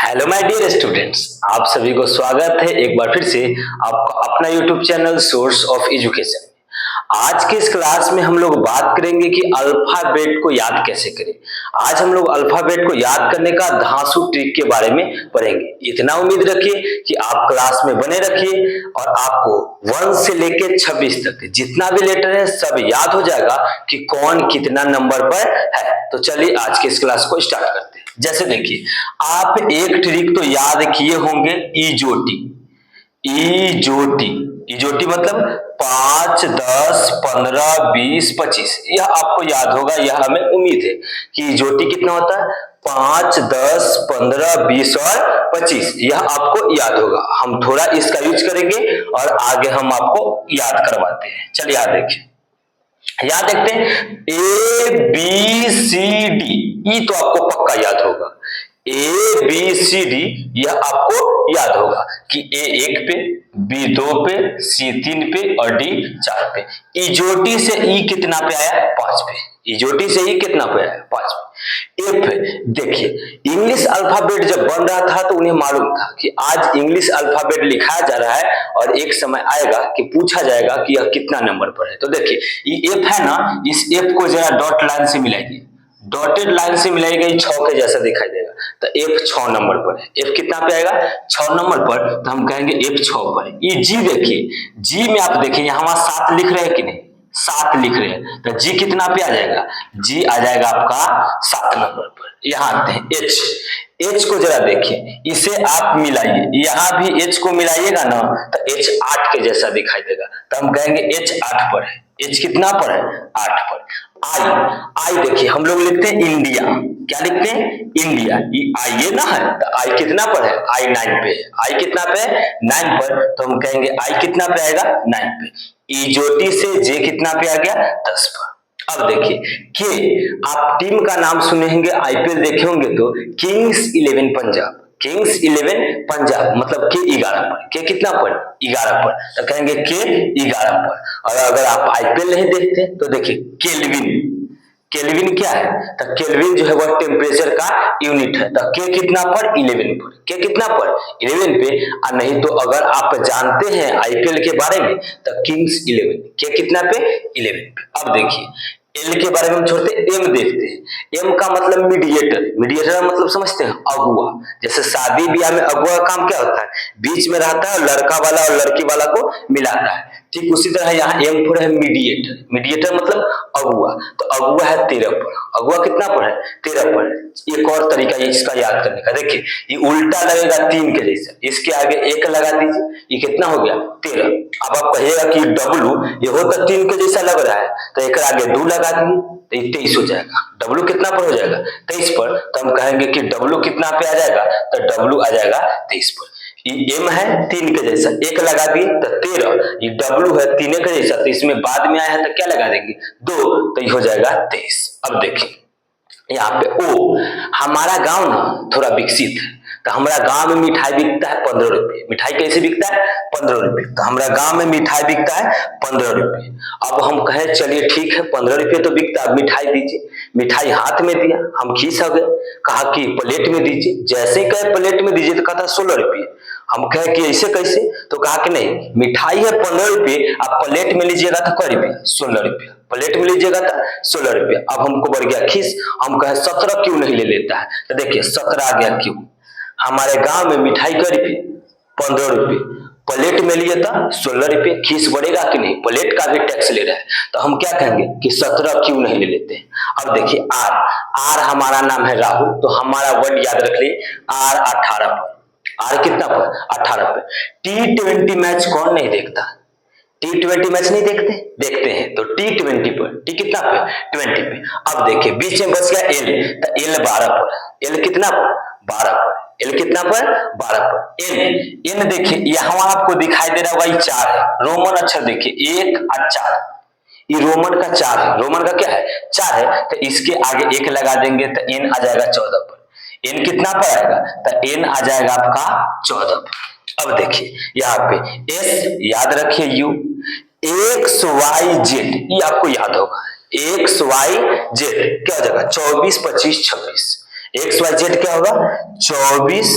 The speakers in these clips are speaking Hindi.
हेलो माय डियर स्टूडेंट्स, आप सभी को स्वागत है एक बार फिर से आपका अपना YouTube channel source of education. आज के इस क्लास में हम लोग बात करेंगे कि अल्फाबेट को याद कैसे करें। आज हम लोग अल्फाबेट को याद करने का धांसू ट्रिक के बारे में पढ़ेंगे। इतना उम्मीद रखिए कि आप क्लास में बने रखिए और आपको 1 से लेकर 26 तक जितना भी लेटर है सब याद हो जाएगा कि कौन कितना नंबर पर है। तो चलिए आज के इस क्लास को स्टार्ट करते हैं। जैसे देखिए, आप एक ट्रिक तो याद किए होंगे, इजोटी। इजोटी इजोटी मतलब 5, 10, 15, 20, 25। यह आपको याद होगा, यह हमें उम्मीद है कि इजोटी कितना होता है 5, 10, 15, 20 और 25। यह आपको याद होगा। हम थोड़ा इसका यूज करेंगे और आगे हम आपको याद करवाते हैं। चलिए याद देखिए, याद देखते हैं। ए बी सी डी, ई तो आपको पक्का याद होगा। ए बी सी डी यह आपको याद होगा कि ए 1 पे, बी 2 पे, सी 3 पे और डी 4 पे। इजोटी से ई कितना पे आया 5 पे। इजोटी से ई कितना पे आया 5 पे। एफ देखिए, इंग्लिश अल्फाबेट जब बन रहा था तो उन्हें मालूम था कि आज इंग्लिश अल्फाबेट लिखाया जा रहा है और एक समय आएगा कि पूछा जाएगा कि यह कितना नंबर पर है। तो देखिए, ये एफ है ना, इस एफ को जरा डॉट लाइन से मिलाइए। डॉटेड लाइन से मिलाएगा, ये 6 के जैसा दिखाई देगा। तो एफ 6 नंबर पर है। एफ कितना पे आएगा 6 नंबर पर, तो हम कहेंगे एफ 6 पर है। ये जी देखिए, जी में आप देखिए यहाँ 7 लिख रहे हैं कि नहीं, 7 लिख रहे हैं। तो जी कितना पे आ जाएगा, जी आ जाएगा आपका 7 नंबर पर। यहाँ आते हैं एच। एच को जरा देखिए, इसे आप मिलाइए, यहाँ भी एच को मिलाइएगा ना तो एच 8 के जैसा दिखाई देगा। तो हम कहेंगे एच 8 पर है। एच कितना पर है 8 पर। आई, आई देखिए हम लोग लिखते हैं इंडिया। क्या लिखते हैं इंडिया। आई ये ना है तो आई कितना पर है, आई 9 पे है। आई कितना पे है 9 पर, तो हम कहेंगे आई कितना पे आएगा 9 पे। इजोटी से जे कितना पे आ गया 10 पर। अब देखिए के, आप टीम का नाम सुने होंगे, आईपीएल देखे होंगे तो किंग्स 11 पंजाब। किंग्स 11 पंजाब मतलब के 11 पर। के कितना पर 11 पर, तो कहेंगे के 11 पर। और अगर आप आईपीएल नहीं देखते तो देखिए केल्विन। केल्विन क्या है, तो केल्विन जो है वह टेम्परेचर का यूनिट है। तो के कितना पर 11 पर। के कितना पर 11 पे। और नहीं तो अगर आप जानते हैं आईपीएल के बारे में तो किंग्स 11। के कितना पे 11 पे। अब देखिए एल के बारे में हम छोड़ते एम देखते हैं। एम का मतलब मीडिएटर। मीडिएटर मतलब समझते हैं अगुआ। जैसे शादी ब्याह में अगुआ का काम क्या होता है, बीच में रहता है, लड़का वाला और लड़की वाला को मिलाता है। ठीक उसी तरह यहाँ एम पर है मीडिएटर। मीडिएटर मतलब अगुआ। तो अगुआ है 13 पर। अगुआ कितना पर है 13 पर। एक और तरीका है इसका याद करने का, देखिए ये उल्टा लगेगा 3 के जैसा, इसके आगे 1 लगा दीजिए, ये कितना हो गया 13। अब आप कहिएगा कि डब्लू ये हो तो 3 के जैसा लग रहा है, तो एक आगे 2 लगा दिए तो ये 23 हो जाएगा। डब्लू कितना पर हो जाएगा 23 पर। तो हम कहेंगे कि डब्लू कितना पे आ जाएगा, तो डब्लू आ जाएगा 23 पर। ये एम है 3 के जैसा, 1 लगा दिए तो 13। ये डब्लू है 3 के जैसा, तो इसमें बाद में आया है तो क्या लगा देंगे 2, तो ये हो जाएगा 23। अब देखिए यहाँ पे ओ, हमारा गांव ना थोड़ा विकसित है, तो हमारा गांव में मिठाई बिकता है 15 रुपए। मिठाई कैसे बिकता है 15 रुपए। तो हमारा गांव में मिठाई बिकता है 15 रुपए। अब हम कहे चलिए ठीक है 15 रुपए तो बिकता है, मिठाई दीजिए। मिठाई हाथ में दिया, हम खींच हो गए, कहा कि प्लेट में दीजिए। जैसे ही कहे प्लेट में दीजिए तो कहता 16 रुपये। हम कहे कि ऐसे कैसे, तो कहा कि नहीं मिठाई है 15 रुपये, आप प्लेट में लीजिएगा तो कै रुपये 16 रुपये। प्लेट में लीजिएगा तो 16 रुपये। अब हमको बढ़ गया खीस, हम कहे 17 क्यों नहीं ले लेता है, तो देखिए 17 आ गया क्यों। हमारे गांव में मिठाई कै रुपये 15 रुपये, प्लेट में लिए था 16 रुपये, खीस बढ़ेगा कि नहीं, प्लेट का भी टैक्स ले रहा है। तो हम क्या कहेंगे कि 17 क्यों नहीं ले लेते। अब देखिए आर, आर हमारा नाम है राहुल, तो हमारा वर्ड याद रख ली आर 18 पर। आर कितना पर 18 पर। T20 मैच कौन नहीं देखता, T20 मैच नहीं देखते, देखते हैं तो T20 पर। टी कितना पे 20 पे। अब देखिए बीच में बच गया एल, तो एल 12 पर। एल कितना पर 12 पर। एल कितना पर 12 पर। एन, एन देखिए यहाँ आपको दिखाई दे रहा होगा ये 4 है, रोमन अक्षर देखिए 1 और 4। ये रोमन का 4 है, रोमन का क्या है 4 है, तो इसके आगे 1 लगा देंगे तो एन आ जाएगा 14 पर। एन कितना पर आएगा, तो एन आ जाएगा आपका 14 पर। अब देखिए यहाँ पे एस याद रखिए, यू, एक्स वाई जेड ये आपको याद होगा। एक्स वाई जेड क्या हो जाएगा 24, 25, 26। एक्स वाई जेड क्या होगा 24,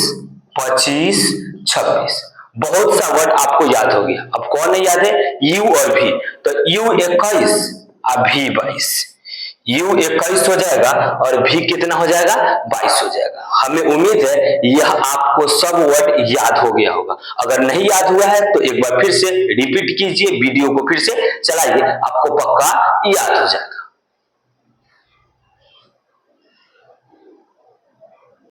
25, 26। बहुत सा वर्ड आपको याद हो गया। अब कौन नहीं याद है? यू और भी। तो यू 21 और भी 22। यू 21 हो जाएगा और भी कितना हो जाएगा? 22 हो जाएगा। हमें उम्मीद है यह आपको सब वर्ड याद हो गया होगा। अगर नहीं याद हुआ है तो एक बार फिर से रिपीट कीजिए, वीडियो को फिर से चलाइए, आपको पक्का याद हो जाएगा।